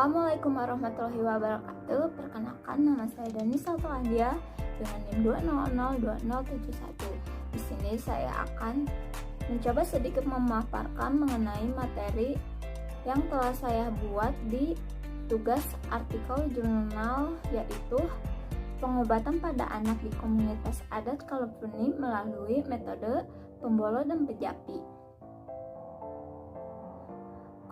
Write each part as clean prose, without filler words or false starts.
Assalamualaikum warahmatullahi wabarakatuh. Perkenalkan, nama saya Dani Saltolandia dengan NIM 2002071. Di sini saya akan mencoba sedikit memaparkan mengenai materi yang telah saya buat di tugas artikel jurnal, yaitu pengobatan pada anak di komunitas adat Kalupuni melalui metode Pembolo dan Pejapi.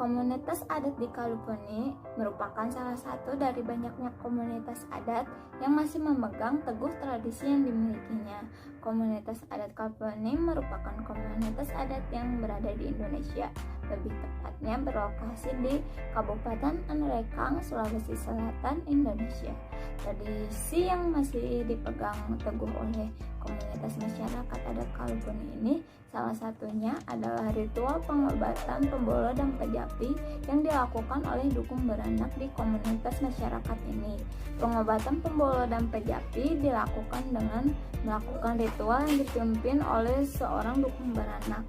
Komunitas adat di Kalupuni merupakan salah satu dari banyaknya komunitas adat yang masih memegang teguh tradisi yang dimilikinya. Komunitas adat Kalupuni merupakan komunitas adat yang berada di Indonesia, lebih tepatnya berlokasi di Kabupaten Anerekang, Sulawesi Selatan, Indonesia. Tradisi yang masih dipegang teguh oleh komunitas masyarakat adat Kalupuni ini salah satunya adalah ritual pengobatan Pembolo dan Pejapi yang dilakukan oleh dukun beranak di komunitas masyarakat ini. Pengobatan Pembolo dan Pejapi dilakukan dengan melakukan ritual yang dipimpin oleh seorang dukun beranak.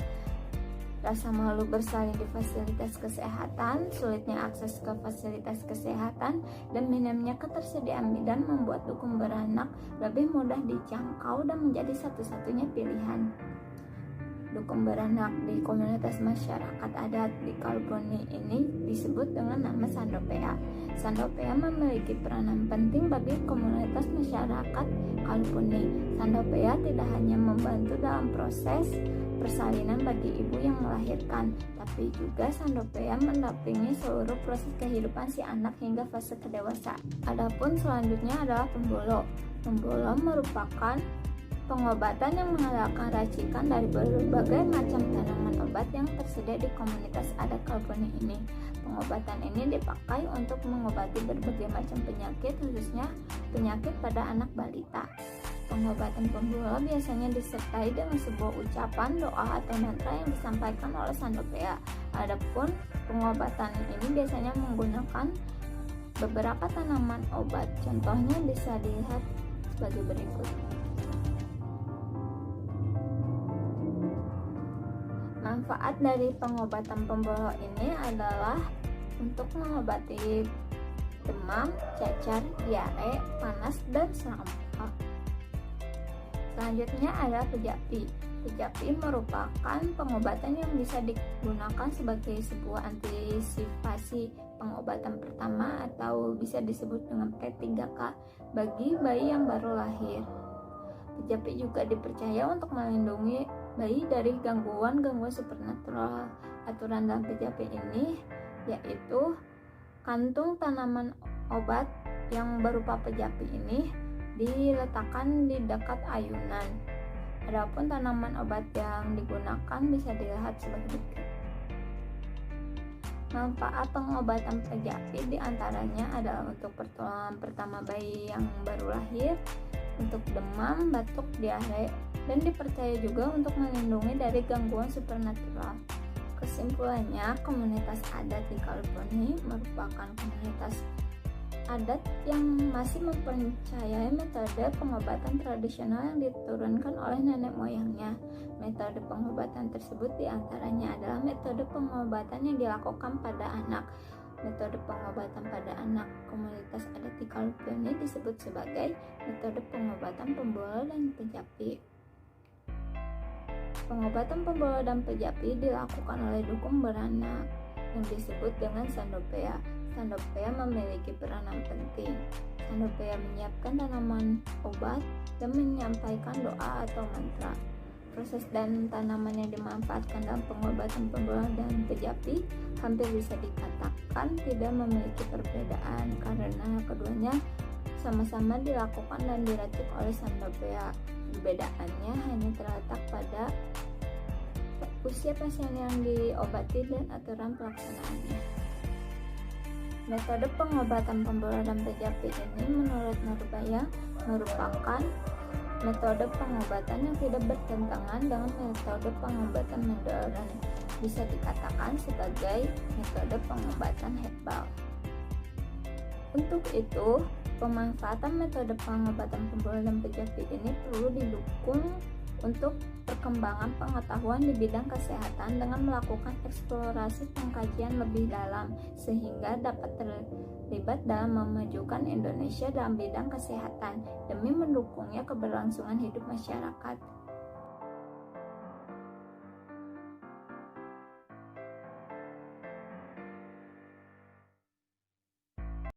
Rasa malu bersalin di fasilitas kesehatan, sulitnya akses ke fasilitas kesehatan, dan minimnya ketersediaan bidan membuat dukun beranak lebih mudah dijangkau dan menjadi satu-satunya pilihan. Dukun beranak di komunitas masyarakat adat di Kalupuni ini disebut dengan nama Sandopea. Sandopea memiliki peranan penting bagi komunitas masyarakat Kalupuni. Sandopea tidak hanya membantu dalam proses persalinan bagi ibu yang melahirkan, tapi juga Sandopea mendampingi seluruh proses kehidupan si anak hingga fase kedewasaan. Adapun selanjutnya adalah Pembolo. Pembolo merupakan pengobatan yang mengandalkan racikan dari berbagai macam tanaman obat yang tersedia di komunitas adat Kalupuni ini. Pengobatan ini dipakai untuk mengobati berbagai macam penyakit, khususnya penyakit pada anak balita. Pengobatan Pembolo biasanya disertai dengan sebuah ucapan, doa, atau mantra yang disampaikan oleh Sandopea. Adapun pengobatan ini biasanya menggunakan beberapa tanaman obat. Contohnya bisa dilihat sebagai berikut. Manfaat dari pengobatan Pembolo ini adalah untuk mengobati demam, cacar, diare, panas, dan sampah. Selanjutnya adalah Pejapi. Pejapi merupakan pengobatan yang bisa digunakan sebagai sebuah antisipasi pengobatan pertama atau bisa disebut dengan P3K bagi bayi yang baru lahir. Pejapi juga dipercaya untuk melindungi bayi dari gangguan-gangguan supernatural. Aturan dalam Pejapi ini yaitu kantung tanaman obat yang berupa Pejapi ini diletakkan di dekat ayunan. Adapun tanaman obat yang digunakan bisa dilihat sebagai berikut. Manfaat pengobatan Pejapi diantaranya adalah untuk pertolongan pertama bayi yang baru lahir, untuk demam, batuk, diare, dan dipercaya juga untuk melindungi dari gangguan supernatural. Kesimpulannya, komunitas adat di Kalupuni merupakan komunitas adat yang masih mempercayai metode pengobatan tradisional yang diturunkan oleh nenek moyangnya. Metode pengobatan tersebut diantaranya adalah metode pengobatan yang dilakukan pada anak. Metode pengobatan pada anak komunitas adat di Kalupuni disebut sebagai metode pengobatan Pembolo dan Pejapi. Pengobatan Pembolo dan Pejapi dilakukan oleh dukun beranak yang disebut dengan Sandopea. Sandopea memiliki peranan penting. Sandopea menyiapkan tanaman obat dan menyampaikan doa atau mantra. Proses dan tanaman yang dimanfaatkan dalam pengobatan Pembolo dan Pejapi hampir bisa dikatakan tidak memiliki perbedaan karena keduanya sama-sama dilakukan dan diracik oleh Sandopea. Perbedaannya hanya terletak pada usia pasien yang diobati dan aturan pelaksanaannya. Metode pengobatan Pembolo dan Pejapi ini menurut Nurbaya merupakan metode pengobatan yang tidak bertentangan dengan metode pengobatan modern, bisa dikatakan sebagai metode pengobatan herbal. Untuk itu, pemanfaatan metode pengobatan Pembolo dan Pejapi ini perlu didukung untuk perkembangan pengetahuan di bidang kesehatan dengan melakukan eksplorasi pengkajian lebih dalam sehingga dapat terlibat dalam memajukan Indonesia dalam bidang kesehatan demi mendukungnya keberlangsungan hidup masyarakat.